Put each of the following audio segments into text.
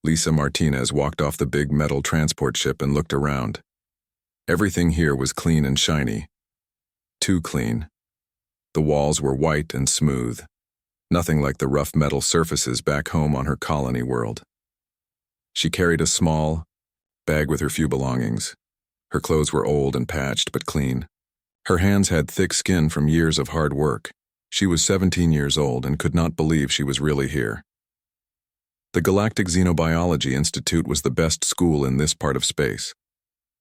Lisa Martinez walked off the big metal transport ship and looked around. Everything here was clean and shiny. Too clean. The walls were white and smooth, nothing like the rough metal surfaces back home on her colony world. She carried a small bag with her few belongings. Her clothes were old and patched but clean. Her hands had thick skin from years of hard work. She was 17 years old and could not believe she was really here. The Galactic Xenobiology Institute was the best school in this part of space.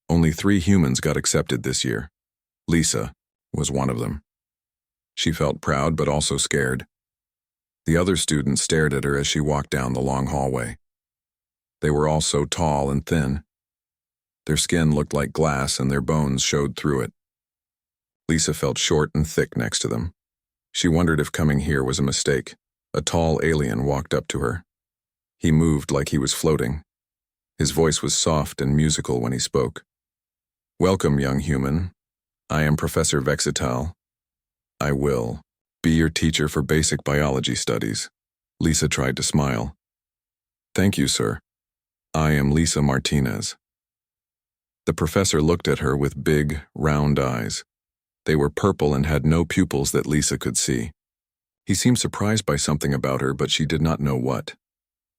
Only 3 humans got accepted this year. Lisa was one of them. She felt proud but also scared. The other students stared at her as she walked down the long hallway. They were all so tall and thin. Their skin looked like glass and their bones showed through it. Lisa felt short and thick next to them. She wondered if coming here was a mistake. A tall alien walked up to her. He moved like he was floating. His voice was soft and musical when he spoke. "Welcome, young human. I am Professor Vexital. I will be your teacher for basic biology studies." Lisa tried to smile. "Thank you, sir. I am Lisa Martinez." The professor looked at her with big, round eyes. They were purple and had no pupils that Lisa could see. He seemed surprised by something about her, but she did not know what.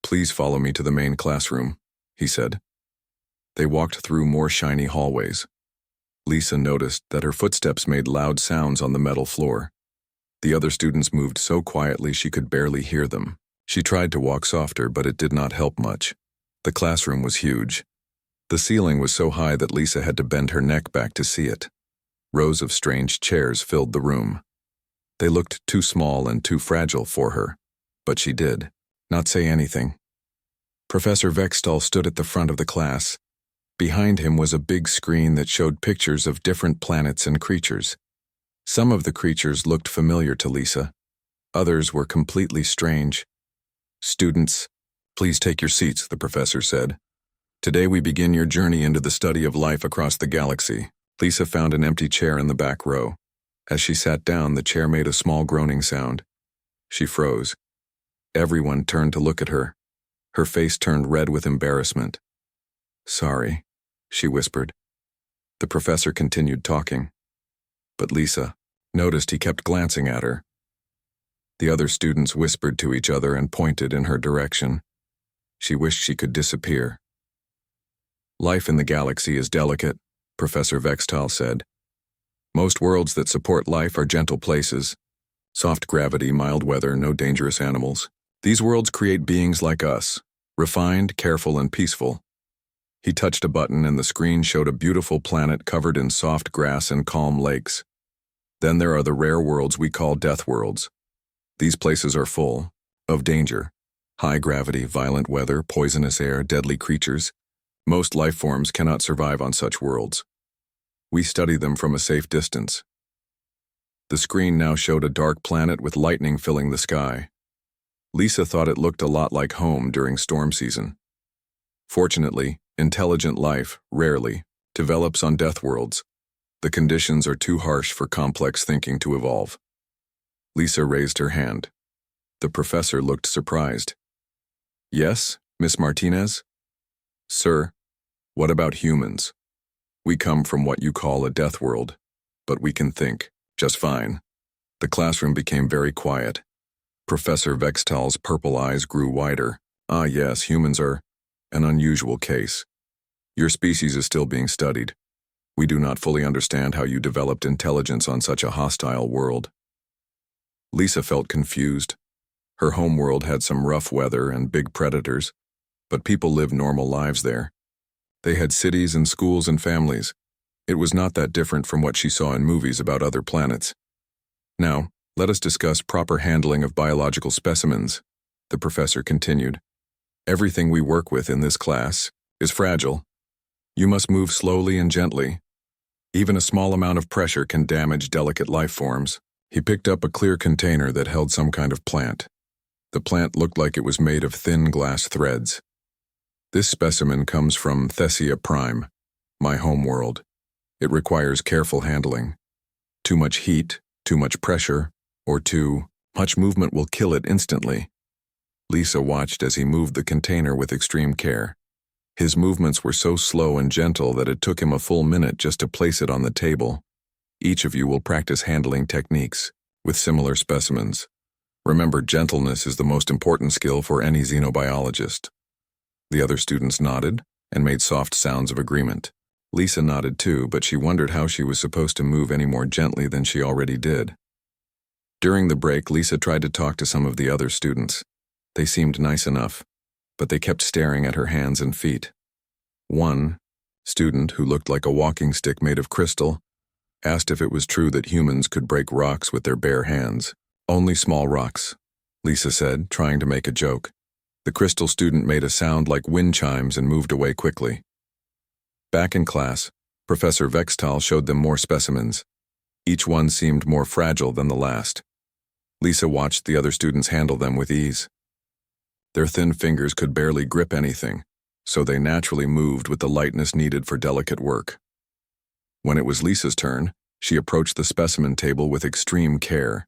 "Please follow me to the main classroom," he said. They walked through more shiny hallways. Lisa noticed that her footsteps made loud sounds on the metal floor. The other students moved so quietly she could barely hear them. She tried to walk softer, but it did not help much. The classroom was huge. The ceiling was so high that Lisa had to bend her neck back to see it. Rows of strange chairs filled the room. They looked too small and too fragile for her, but she did not say anything. Professor Vextal stood at the front of the class. Behind him was a big screen that showed pictures of different planets and creatures. Some of the creatures looked familiar to Lisa. Others were completely strange. "Students, please take your seats," the professor said. "Today we begin your journey into the study of life across the galaxy." Lisa found an empty chair in the back row. As she sat down, the chair made a small groaning sound. She froze. Everyone turned to look at her. Her face turned red with embarrassment. "Sorry," she whispered. The professor continued talking. But Lisa noticed he kept glancing at her. The other students whispered to each other and pointed in her direction. She wished she could disappear. "Life in the galaxy is delicate," Professor Vextal said. "Most worlds that support life are gentle places. Soft gravity, mild weather, no dangerous animals. These worlds create beings like us, refined, careful, and peaceful." He touched a button and the screen showed a beautiful planet covered in soft grass and calm lakes. Then there are the rare worlds we call Deathworlds. These places are full of danger. High gravity, violent weather, poisonous air, deadly creatures. Most life forms cannot survive on such worlds. We study them from a safe distance. The screen now showed a dark planet with lightning filling the sky. Lisa thought it looked a lot like home during storm season. Fortunately, intelligent life rarely develops on Deathworlds. The conditions are too harsh for complex thinking to evolve. Lisa raised her hand. The professor looked surprised. "Yes, Miss Martinez?" "Sir, what about humans? We come from what you call a death world, but we can think just fine." The classroom became very quiet. Professor Vextal's purple eyes grew wider. "Ah yes, humans are an unusual case. Your species is still being studied. We do not fully understand how you developed intelligence on such a hostile world." Lisa felt confused. Her home world had some rough weather and big predators, but people lived normal lives there. They had cities and schools and families. It was not that different from what she saw in movies about other planets. "Now, let us discuss proper handling of biological specimens," the professor continued. "Everything we work with in this class is fragile. You must move slowly and gently. Even a small amount of pressure can damage delicate life forms." He picked up a clear container that held some kind of plant. The plant looked like it was made of thin glass threads. "This specimen comes from Thessia Prime, my home world. It requires careful handling. Too much heat, too much pressure, or too much movement will kill it instantly. Lisa watched as he moved the container with extreme care. His movements were so slow and gentle that it took him a full minute just to place it on the table. Each of you will practice handling techniques with similar specimens. Remember, gentleness is the most important skill for any xenobiologist. The other students nodded and made soft sounds of agreement. Lisa nodded too, but she wondered how she was supposed to move any more gently than she already did. During the break, Lisa tried to talk to some of the other students. They seemed nice enough, but they kept staring at her hands and feet. One student, who looked like a walking stick made of crystal, asked if it was true that humans could break rocks with their bare hands. "Only small rocks," Lisa said, trying to make a joke. The crystal student made a sound like wind chimes and moved away quickly. Back in class, Professor Vextal showed them more specimens. Each one seemed more fragile than the last. Lisa watched the other students handle them with ease. Their thin fingers could barely grip anything, so they naturally moved with the lightness needed for delicate work. When it was Lisa's turn, she approached the specimen table with extreme care.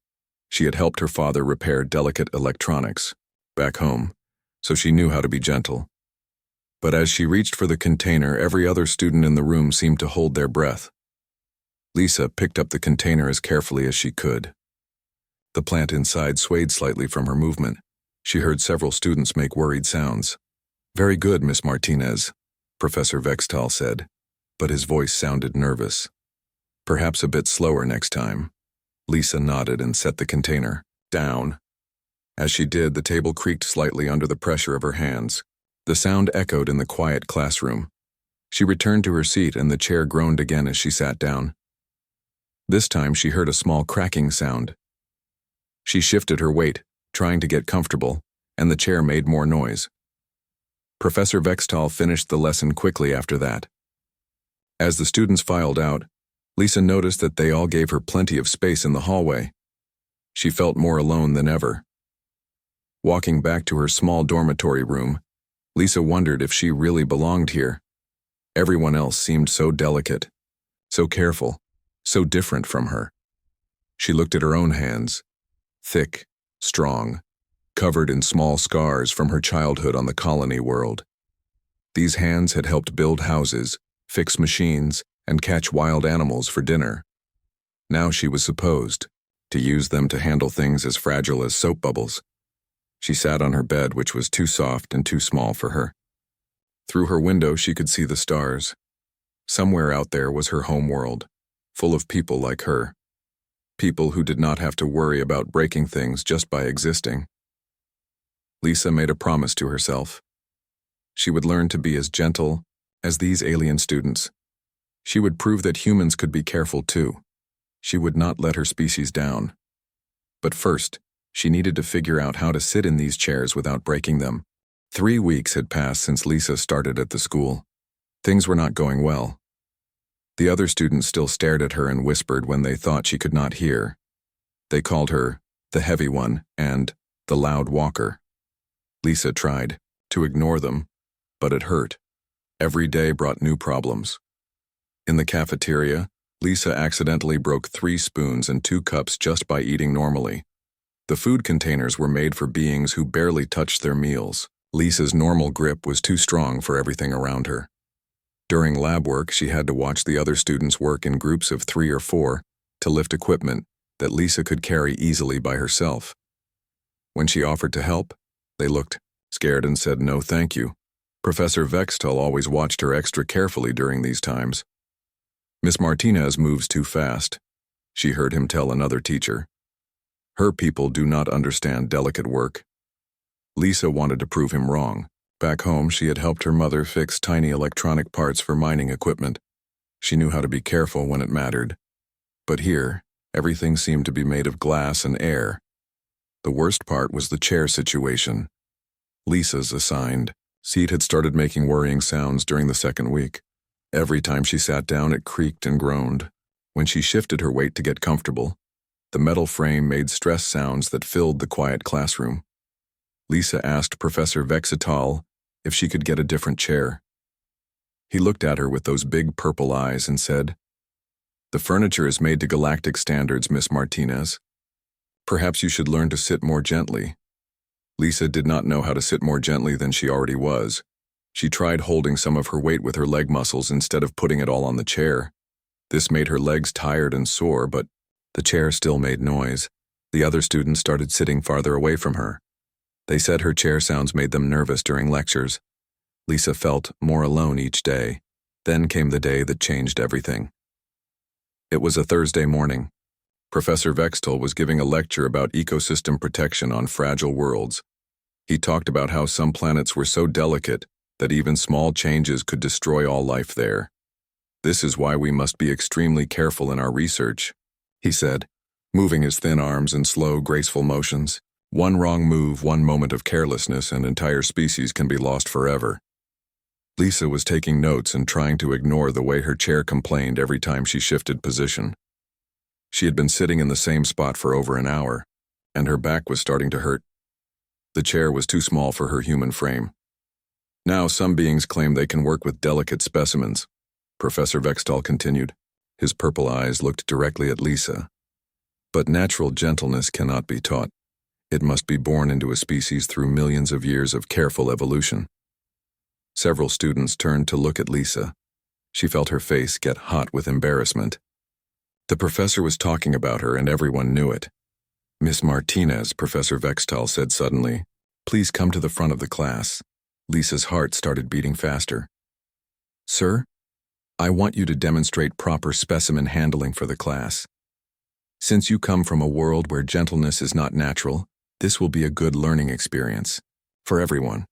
She had helped her father repair delicate electronics back home, so she knew how to be gentle. But as she reached for the container, every other student in the room seemed to hold their breath. Lisa picked up the container as carefully as she could. The plant inside swayed slightly from her movement. She heard several students make worried sounds. "Very good, Miss Martinez," Professor Vextal said, but his voice sounded nervous. "Perhaps a bit slower next time." Lisa nodded and set the container down. As she did, the table creaked slightly under the pressure of her hands. The sound echoed in the quiet classroom. She returned to her seat and the chair groaned again as she sat down. This time she heard a small cracking sound. She shifted her weight, trying to get comfortable, and the chair made more noise. Professor Vextal finished the lesson quickly after that. As the students filed out, Lisa noticed that they all gave her plenty of space in the hallway. She felt more alone than ever. Walking back to her small dormitory room, Lisa wondered if she really belonged here. Everyone else seemed so delicate, so careful, so different from her. She looked at her own hands, thick, strong, covered in small scars from her childhood on the colony world. These hands had helped build houses, fix machines, and catch wild animals for dinner. Now she was supposed to use them to handle things as fragile as soap bubbles. She sat on her bed, which was too soft and too small for her. Through her window, she could see the stars. Somewhere out there was her home world, full of people like her. People who did not have to worry about breaking things just by existing. Lisa made a promise to herself. She would learn to be as gentle as these alien students. She would prove that humans could be careful too. She would not let her species down. But first, she needed to figure out how to sit in these chairs without breaking them. 3 weeks had passed since Lisa started at the school. Things were not going well. The other students still stared at her and whispered when they thought she could not hear. They called her the heavy one and the loud walker. Lisa tried to ignore them, but it hurt. Every day brought new problems. In the cafeteria, Lisa accidentally broke 3 spoons and 2 cups just by eating normally. The food containers were made for beings who barely touched their meals. Lisa's normal grip was too strong for everything around her. During lab work, she had to watch the other students work in groups of 3 or 4 to lift equipment that Lisa could carry easily by herself. When she offered to help, they looked scared and said no thank you. Professor Vextal always watched her extra carefully during these times. "Miss Martinez moves too fast," she heard him tell another teacher. "Her people do not understand delicate work." Lisa wanted to prove him wrong. Back home, she had helped her mother fix tiny electronic parts for mining equipment. She knew how to be careful when it mattered. But here, everything seemed to be made of glass and air. The worst part was the chair situation. Lisa's assigned seat had started making worrying sounds during the 2nd week. Every time she sat down, it creaked and groaned. When she shifted her weight to get comfortable, the metal frame made stress sounds that filled the quiet classroom. Lisa asked Professor Vextal if she could get a different chair. He looked at her with those big purple eyes and said, "The furniture is made to galactic standards, Miss Martinez. Perhaps you should learn to sit more gently." Lisa did not know how to sit more gently than she already was. She tried holding some of her weight with her leg muscles instead of putting it all on the chair. This made her legs tired and sore, but the chair still made noise. The other students started sitting farther away from her. They said her chair sounds made them nervous during lectures. Lisa felt more alone each day. Then came the day that changed everything. It was a Thursday morning. Professor Vextel was giving a lecture about ecosystem protection on fragile worlds. He talked about how some planets were so delicate that even small changes could destroy all life there. This is why we must be extremely careful in our research, he said, moving his thin arms in slow, graceful motions. One wrong move, one moment of carelessness, and entire species can be lost forever. Lisa was taking notes and trying to ignore the way her chair complained every time she shifted position. She had been sitting in the same spot for over an hour, and her back was starting to hurt. The chair was too small for her human frame. Now some beings claim they can work with delicate specimens, Professor Vextel continued. His purple eyes looked directly at Lisa. But natural gentleness cannot be taught. It must be born into a species through millions of years of careful evolution. Several students turned to look at Lisa. She felt her face get hot with embarrassment. The professor was talking about her and everyone knew it. Miss Martinez, Professor Vextel said suddenly, please come to the front of the class. Lisa's heart started beating faster. Sir, I want you to demonstrate proper specimen handling for the class. Since you come from a world where gentleness is not natural, this will be a good learning experience for everyone.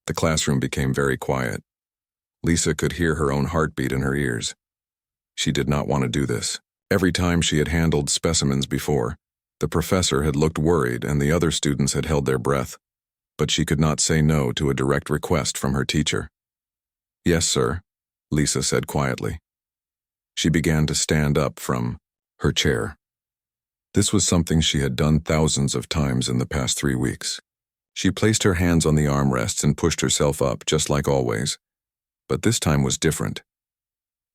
The classroom became very quiet. Lisa could hear her own heartbeat in her ears. She did not want to do this. Every time she had handled specimens before, the professor had looked worried and the other students had held their breath. But she could not say no to a direct request from her teacher. Yes, sir, Lisa said quietly. She began to stand up from her chair. This was something she had done thousands of times in the past 3 weeks. She placed her hands on the armrests and pushed herself up, just like always. But this time was different.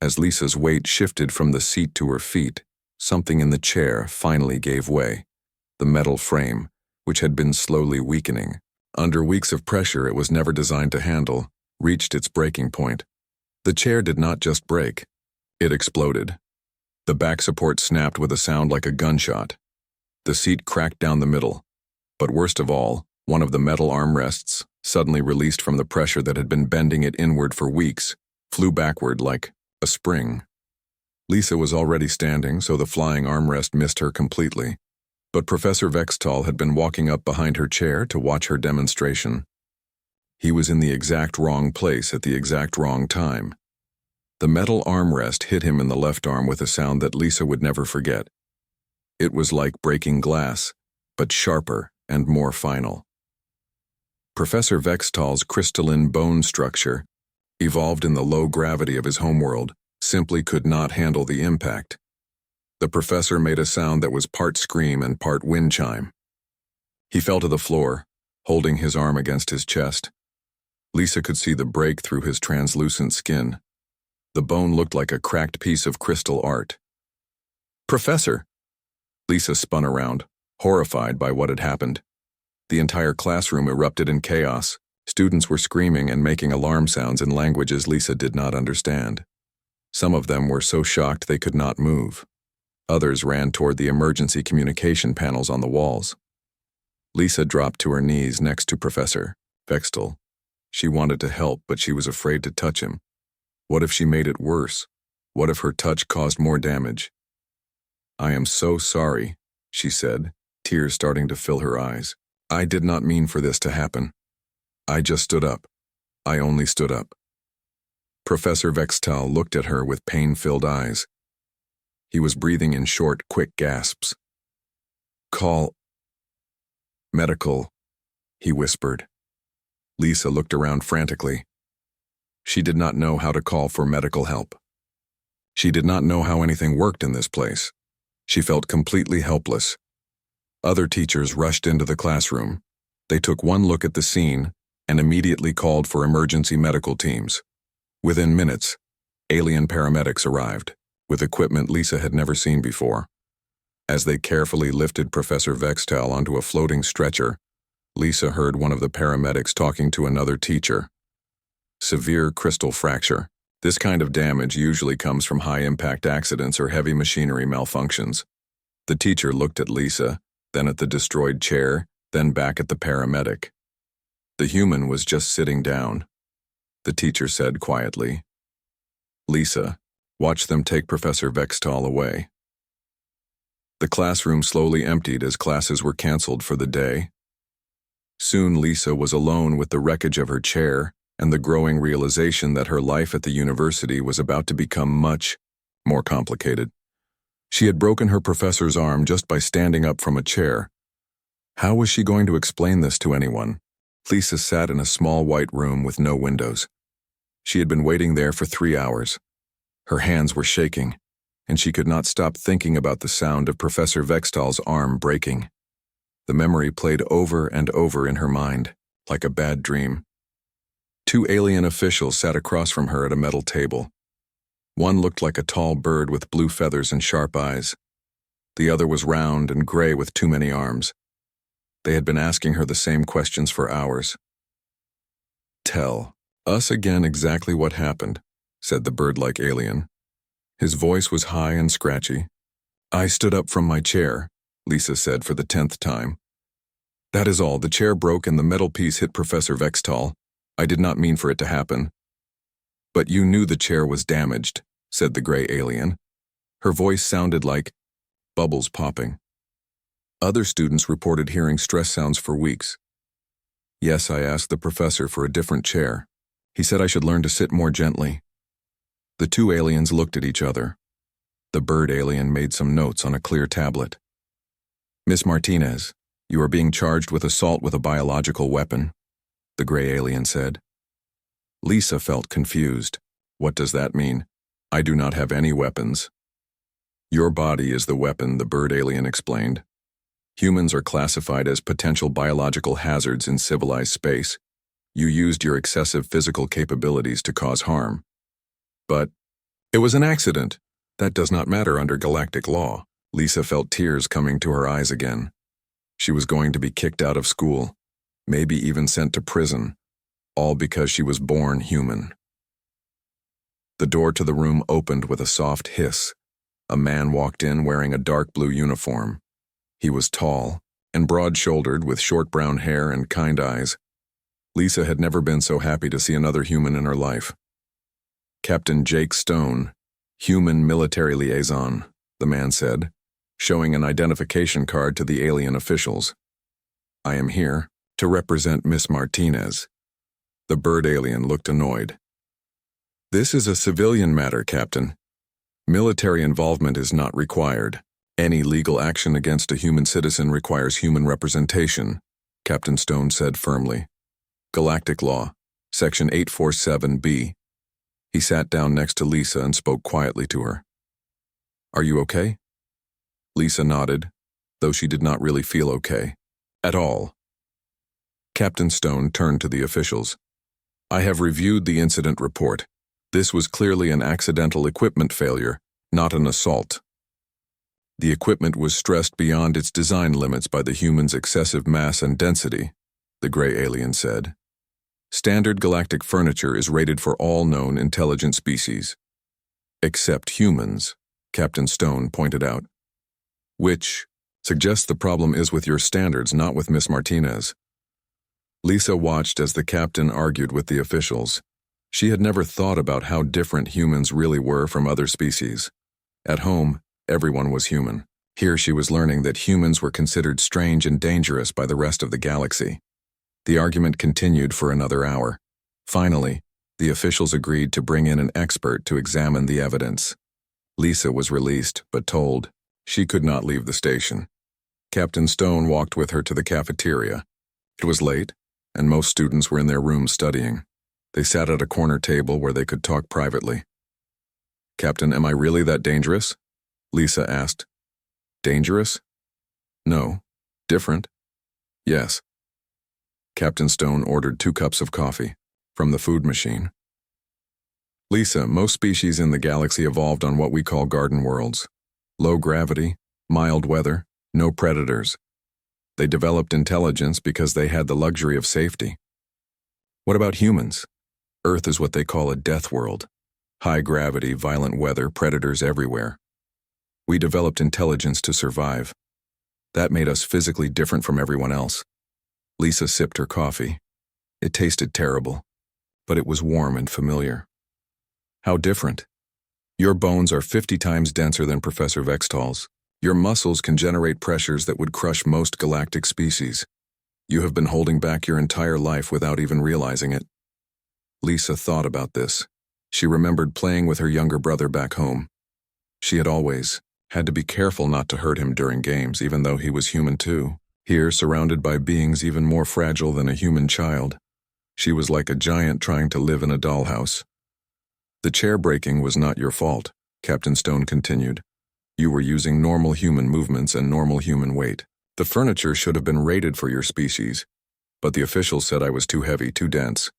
As Lisa's weight shifted from the seat to her feet, something in the chair finally gave way. The metal frame, which had been slowly weakening. Under weeks of pressure it was never designed to handle, reached its breaking point. The chair did not just break. It exploded. The back support snapped with a sound like a gunshot. The seat cracked down the middle. But worst of all, one of the metal armrests, suddenly released from the pressure that had been bending it inward for weeks, flew backward like a spring. Lisa was already standing, so the flying armrest missed her completely. But Professor Vextel had been walking up behind her chair to watch her demonstration. He was in the exact wrong place at the exact wrong time. The metal armrest hit him in the left arm with a sound that Lisa would never forget. It was like breaking glass, but sharper and more final. Professor Vextel's crystalline bone structure, evolved in the low gravity of his homeworld, simply could not handle the impact. The professor made a sound that was part scream and part wind chime. He fell to the floor, holding his arm against his chest. Lisa could see the break through his translucent skin. The bone looked like a cracked piece of crystal art. Professor! Lisa spun around, horrified by what had happened. The entire classroom erupted in chaos. Students were screaming and making alarm sounds in languages Lisa did not understand. Some of them were so shocked they could not move. Others ran toward the emergency communication panels on the walls. Lisa dropped to her knees next to Professor Vextel. She wanted to help, but she was afraid to touch him. What if she made it worse? What if her touch caused more damage? I am so sorry, she said, tears starting to fill her eyes. I did not mean for this to happen. I just stood up. I only stood up. Professor Vextel looked at her with pain-filled eyes. He was breathing in short, quick gasps. Call medical, he whispered. Lisa looked around frantically. She did not know how to call for medical help. She did not know how anything worked in this place. She felt completely helpless. Other teachers rushed into the classroom. They took one look at the scene and immediately called for emergency medical teams. Within minutes, alien paramedics arrived, with equipment Lisa had never seen before. As they carefully lifted Professor Vextel onto a floating stretcher, Lisa heard one of the paramedics talking to another teacher. Severe crystal fracture. This kind of damage usually comes from high-impact accidents or heavy machinery malfunctions. The teacher looked at Lisa, then at the destroyed chair, then back at the paramedic. The human was just sitting down. The teacher said quietly, "Lisa, watch them take Professor Vextal away." The classroom slowly emptied as classes were canceled for the day. Soon Lisa was alone with the wreckage of her chair and the growing realization that her life at the university was about to become much more complicated. She had broken her professor's arm just by standing up from a chair. How was she going to explain this to anyone? Lisa sat in a small white room with no windows. She had been waiting there for 3 hours. Her hands were shaking, and she could not stop thinking about the sound of Professor Vextal's arm breaking. The memory played over and over in her mind, like a bad dream. 2 alien officials sat across from her at a metal table. One looked like a tall bird with blue feathers and sharp eyes. The other was round and gray with too many arms. They had been asking her the same questions for hours. "Tell us again exactly what happened," said the bird-like alien. His voice was high and scratchy. "I stood up from my chair," Lisa said for the 10th time. "That is all. The chair broke and the metal piece hit Professor Vextal. I did not mean for it to happen." "But you knew the chair was damaged," said the gray alien. Her voice sounded like bubbles popping. Other students reported hearing stress sounds for weeks. "Yes, I asked the professor for a different chair. He said I should learn to sit more gently." The 2 aliens looked at each other. The bird alien made some notes on a clear tablet. "Miss Martinez, you are being charged with assault with a biological weapon," the gray alien said. Lisa felt confused. "What does that mean? I do not have any weapons." "Your body is the weapon," the bird alien explained. "Humans are classified as potential biological hazards in civilized space. You used your excessive physical capabilities to cause harm." "But it was an accident. That does not matter under galactic law." Lisa felt tears coming to her eyes again. She was going to be kicked out of school, maybe even sent to prison, all because she was born human. The door to the room opened with a soft hiss. A man walked in wearing a dark blue uniform. He was tall and broad-shouldered with short brown hair and kind eyes. Lisa had never been so happy to see another human in her life. "Captain Jake Stone, human military liaison," the man said, showing an identification card to the alien officials. "I am here to represent Miss Martinez." The bird alien looked annoyed. "This is a civilian matter, Captain. Military involvement is not required. Any legal action against a human citizen requires human representation," Captain Stone said firmly. "Galactic Law, Section 847B. He sat down next to Lisa and spoke quietly to her. "Are you okay?" Lisa nodded, though she did not really feel okay. At all. Captain Stone turned to the officials. "I have reviewed the incident report. This was clearly an accidental equipment failure, not an assault. The equipment was stressed beyond its design limits by the human's excessive mass and density," the gray alien said. "Standard galactic furniture is rated for all known intelligent species. Except humans," Captain Stone pointed out. "Which suggests the problem is with your standards, not with Miss Martinez." Lisa watched as the captain argued with the officials. She had never thought about how different humans really were from other species. At home, everyone was human. Here she was learning that humans were considered strange and dangerous by the rest of the galaxy. The argument continued for another hour. Finally, the officials agreed to bring in an expert to examine the evidence. Lisa was released, but told she could not leave the station. Captain Stone walked with her to the cafeteria. It was late, and most students were in their rooms studying. They sat at a corner table where they could talk privately. "Captain, am I really that dangerous?" Lisa asked. "Dangerous? No. Different? Yes." Captain Stone ordered 2 cups of coffee from the food machine. "Lisa, most species in the galaxy evolved on what we call garden worlds. Low gravity, mild weather, no predators. They developed intelligence because they had the luxury of safety. What about humans? Earth is what they call a death world. High gravity, violent weather, predators everywhere. We developed intelligence to survive. That made us physically different from everyone else. Lisa sipped her coffee. It tasted terrible, but it was warm and familiar. How different? Your bones are 50 times denser than Professor Vextal's. Your muscles can generate pressures that would crush most galactic species. You have been holding back your entire life without even realizing it. Lisa thought about this. She remembered playing with her younger brother back home. She had always had to be careful not to hurt him during games, even though he was human too. Here, surrounded by beings even more fragile than a human child, she was like a giant trying to live in a dollhouse. The chair breaking was not your fault, Captain Stone continued. You were using normal human movements and normal human weight. The furniture should have been rated for your species, but the officials said I was too heavy, too dense.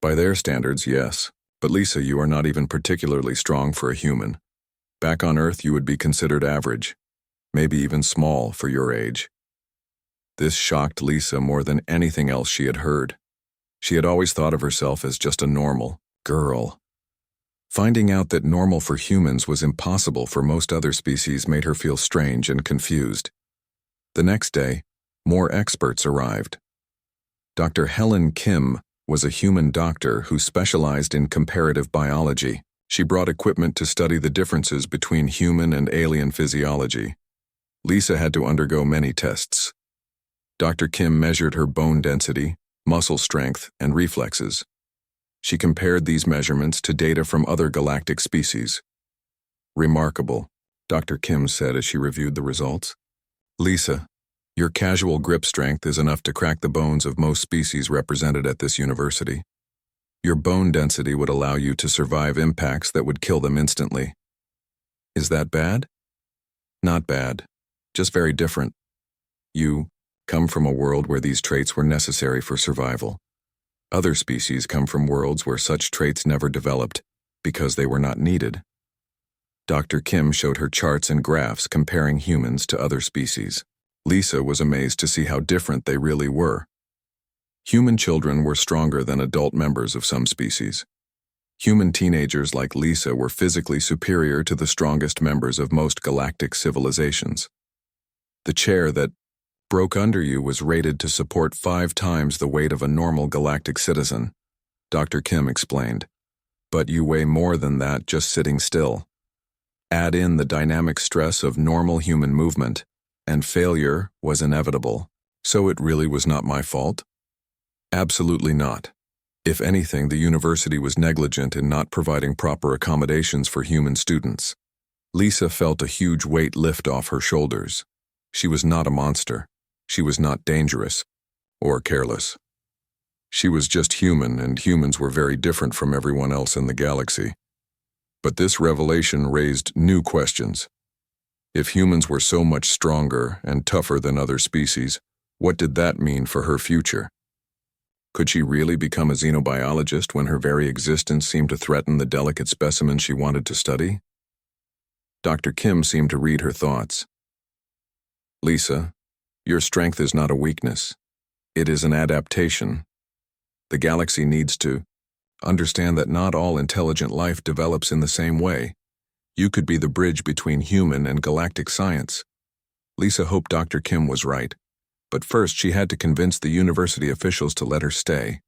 By their standards, yes. But Lisa, you are not even particularly strong for a human. Back on Earth, you would be considered average, maybe even small for your age. This shocked Lisa more than anything else she had heard. She had always thought of herself as just a normal girl. Finding out that normal for humans was impossible for most other species made her feel strange and confused. The next day, more experts arrived. Dr. Helen Kim was a human doctor who specialized in comparative biology. She brought equipment to study the differences between human and alien physiology. Lisa had to undergo many tests. Dr. Kim measured her bone density, muscle strength, and reflexes. She compared these measurements to data from other galactic species. Remarkable, Dr. Kim said as she reviewed the results. Lisa, your casual grip strength is enough to crack the bones of most species represented at this university. Your bone density would allow you to survive impacts that would kill them instantly. Is that bad? Not bad, just very different. You come from a world where these traits were necessary for survival. Other species come from worlds where such traits never developed because they were not needed. Dr. Kim showed her charts and graphs comparing humans to other species. Lisa was amazed to see how different they really were. Human children were stronger than adult members of some species. Human teenagers like Lisa were physically superior to the strongest members of most galactic civilizations. The chair that broke under you was rated to support 5 times the weight of a normal galactic citizen, Dr. Kim explained. But you weigh more than that just sitting still. Add in the dynamic stress of normal human movement, and failure was inevitable. So it really was not my fault? Absolutely not. If anything, the university was negligent in not providing proper accommodations for human students. Lisa felt a huge weight lift off her shoulders. She was not a monster. She was not dangerous or careless. She was just human, and humans were very different from everyone else in the galaxy. But this revelation raised new questions. If humans were so much stronger and tougher than other species, what did that mean for her future? Could she really become a xenobiologist when her very existence seemed to threaten the delicate specimen she wanted to study? Dr. Kim seemed to read her thoughts. Lisa, your strength is not a weakness. It is an adaptation. The galaxy needs to understand that not all intelligent life develops in the same way. You could be the bridge between human and galactic science. Lisa hoped Dr. Kim was right, but first she had to convince the university officials to let her stay.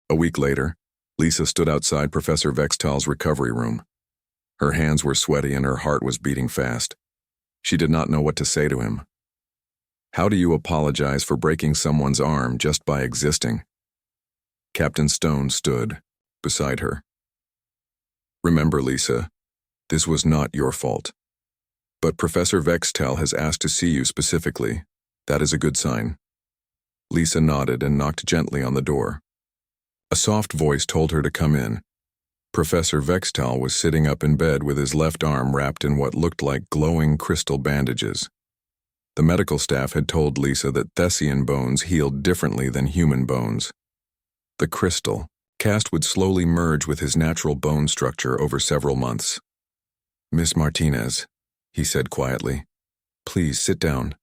A week later, Lisa stood outside Professor Vextal's recovery room. Her hands were sweaty and her heart was beating fast. She did not know what to say to him. How do you apologize for breaking someone's arm just by existing? Captain Stone stood beside her. Remember, Lisa, this was not your fault. But Professor Vextal has asked to see you specifically. That is a good sign. Lisa nodded and knocked gently on the door. A soft voice told her to come in. Professor Vextal was sitting up in bed with his left arm wrapped in what looked like glowing crystal bandages. The medical staff had told Lisa that Thessian bones healed differently than human bones. The crystal cast would slowly merge with his natural bone structure over several months. Miss Martinez, he said quietly, please sit down.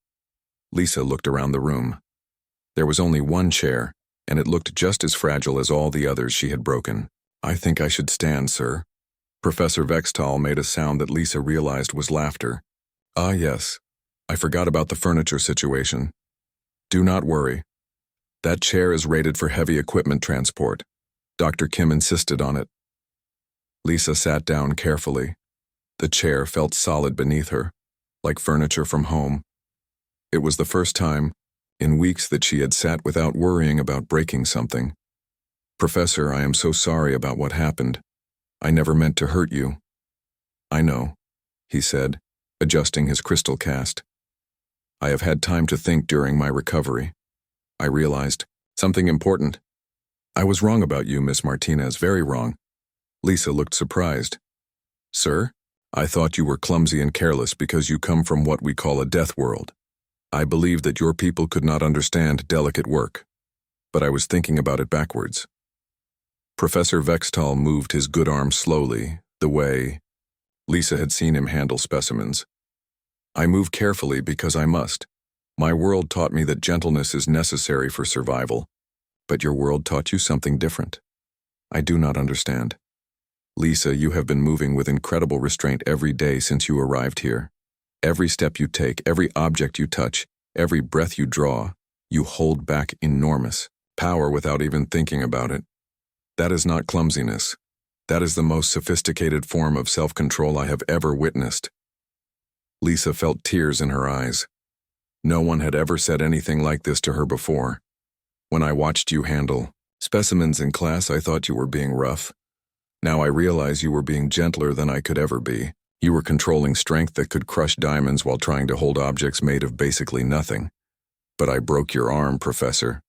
Lisa looked around the room. There was only one chair, and it looked just as fragile as all the others she had broken. "I think I should stand, sir." Professor Vextal made a sound that Lisa realized was laughter. "Ah, yes. I forgot about the furniture situation. Do not worry. That chair is rated for heavy equipment transport. Dr. Kim insisted on it." Lisa sat down carefully. The chair felt solid beneath her, like furniture from home. It was the first time, in weeks, that she had sat without worrying about breaking something. "Professor, I am so sorry about what happened. I never meant to hurt you." "I know," he said, adjusting his crystal cast. "I have had time to think during my recovery. I realized something important. I was wrong about you, Miss Martinez, very wrong." Lisa looked surprised. "Sir, I thought you were clumsy and careless because you come from what we call a death world. I believed that your people could not understand delicate work, but I was thinking about it backwards." Professor Vextal moved his good arm slowly, the way Lisa had seen him handle specimens. "I move carefully because I must. My world taught me that gentleness is necessary for survival, but your world taught you something different. I do not understand. Lisa, you have been moving with incredible restraint every day since you arrived here. Every step you take, every object you touch, every breath you draw, you hold back enormous power without even thinking about it. That is not clumsiness. That is the most sophisticated form of self-control I have ever witnessed." Lisa felt tears in her eyes. No one had ever said anything like this to her before. "When I watched you handle specimens in class, I thought you were being rough. Now I realize you were being gentler than I could ever be. You were controlling strength that could crush diamonds while trying to hold objects made of basically nothing. But I broke your arm, Professor.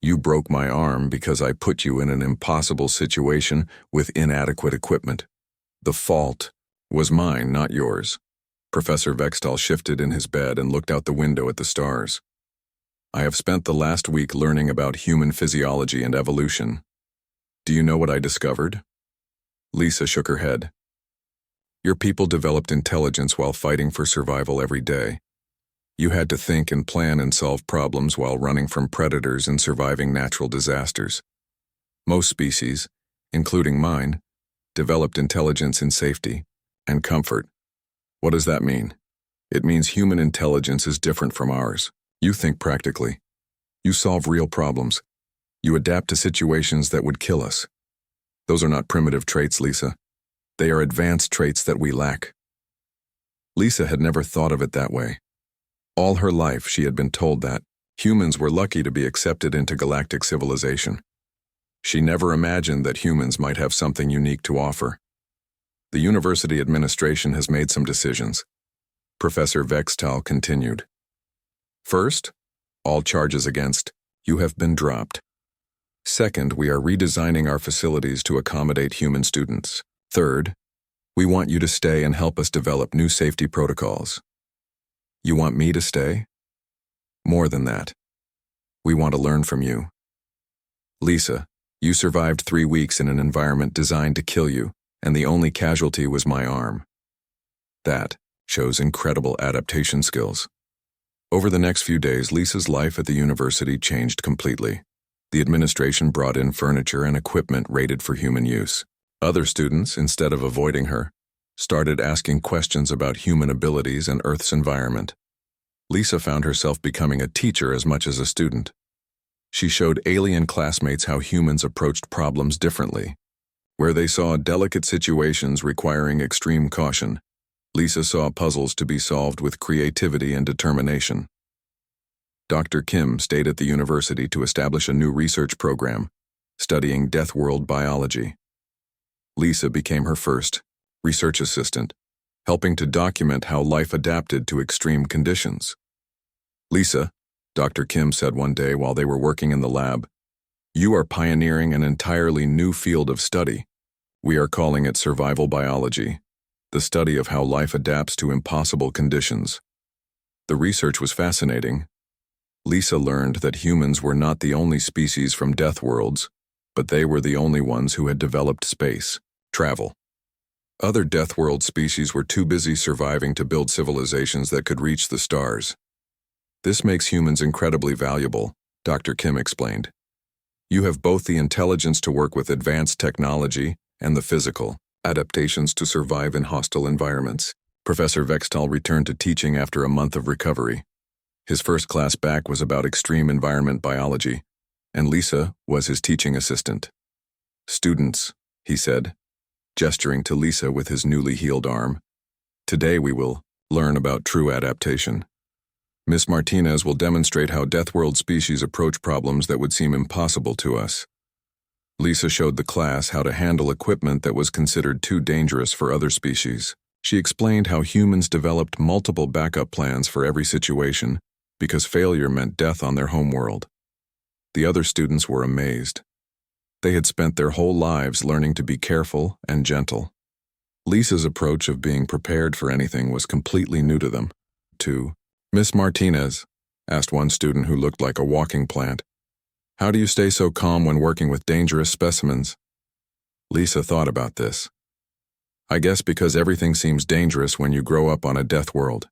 You broke my arm because I put you in an impossible situation with inadequate equipment. The fault was mine, not yours." Professor Vextal shifted in his bed and looked out the window at the stars. "I have spent the last week learning about human physiology and evolution. Do you know what I discovered?" Lisa shook her head. "Your people developed intelligence while fighting for survival every day. You had to think and plan and solve problems while running from predators and surviving natural disasters. Most species, including mine, developed intelligence in safety and comfort. What does that mean? It means human intelligence is different from ours. You think practically. You solve real problems. You adapt to situations that would kill us. Those are not primitive traits, Lisa. They are advanced traits that we lack." Lisa had never thought of it that way. All her life she had been told that humans were lucky to be accepted into galactic civilization. She never imagined that humans might have something unique to offer. "The university administration has made some decisions," Professor Vextal continued. "First, all charges against you have been dropped. Second, we are redesigning our facilities to accommodate human students. Third, we want you to stay and help us develop new safety protocols." "You want me to stay?" "More than that. We want to learn from you. Lisa, you survived 3 weeks in an environment designed to kill you, and the only casualty was my arm. That shows incredible adaptation skills." Over the next few days, Lisa's life at the university changed completely. The administration brought in furniture and equipment rated for human use. Other students, instead of avoiding her, started asking questions about human abilities and Earth's environment. Lisa found herself becoming a teacher as much as a student. She showed alien classmates how humans approached problems differently. Where they saw delicate situations requiring extreme caution, Lisa saw puzzles to be solved with creativity and determination. Dr. Kim stayed at the university to establish a new research program, studying Deathworld biology. Lisa became her first research assistant, helping to document how life adapted to extreme conditions. "Lisa," Dr. Kim said one day while they were working in the lab, "you are pioneering an entirely new field of study. We are calling it survival biology, the study of how life adapts to impossible conditions." The research was fascinating. Lisa learned that humans were not the only species from death worlds, but they were the only ones who had developed space travel. Other death world species were too busy surviving to build civilizations that could reach the stars. This makes humans incredibly valuable, Dr. Kim explained. You have both the intelligence to work with advanced technology and the physical adaptations to survive in hostile environments. Professor Vextal returned to teaching after a month of recovery. His first class back was about extreme environment biology, and Lisa was his teaching assistant. "Students," he said, gesturing to Lisa with his newly healed arm, "today we will learn about true adaptation. Miss Martinez will demonstrate how Deathworld species approach problems that would seem impossible to us." Lisa showed the class how to handle equipment that was considered too dangerous for other species. She explained how humans developed multiple backup plans for every situation because failure meant death on their homeworld. The other students were amazed. They had spent their whole lives learning to be careful and gentle. Lisa's approach of being prepared for anything was completely new to them. "Miss Martinez," asked one student who looked like a walking plant, "how do you stay so calm when working with dangerous specimens?" Lisa thought about this. "I guess because everything seems dangerous when you grow up on a death world.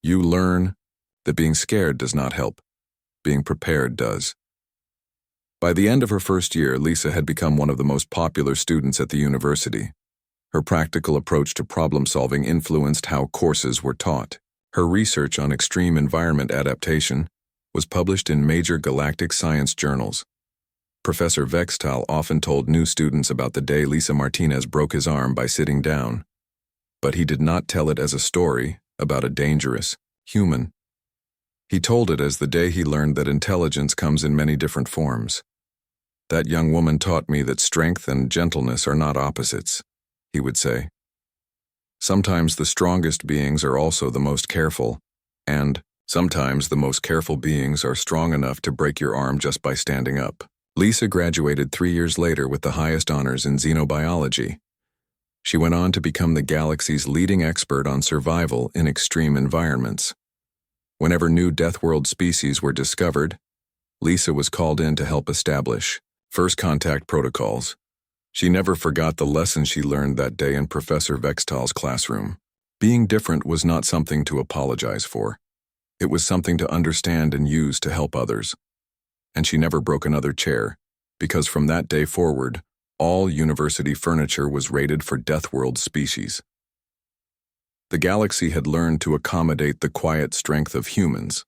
You learn that being scared does not help. Being prepared does." By the end of her first year, Lisa had become one of the most popular students at the university. Her practical approach to problem-solving influenced how courses were taught. Her research on extreme environment adaptation was published in major galactic science journals. Professor Vextal often told new students about the day Lisa Martinez broke his arm by sitting down, but he did not tell it as a story about a dangerous human. He told it as the day he learned that intelligence comes in many different forms. "That young woman taught me that strength and gentleness are not opposites," he would say. "Sometimes the strongest beings are also the most careful, and sometimes the most careful beings are strong enough to break your arm just by standing up." Lisa graduated 3 years later with the highest honors in xenobiology. She went on to become the galaxy's leading expert on survival in extreme environments. Whenever new Deathworld species were discovered, Lisa was called in to help establish first contact protocols. She never forgot the lesson she learned that day in Professor Vextal's classroom. Being different was not something to apologize for. It was something to understand and use to help others. And she never broke another chair, because from that day forward, all university furniture was rated for Deathworld species. The galaxy had learned to accommodate the quiet strength of humans.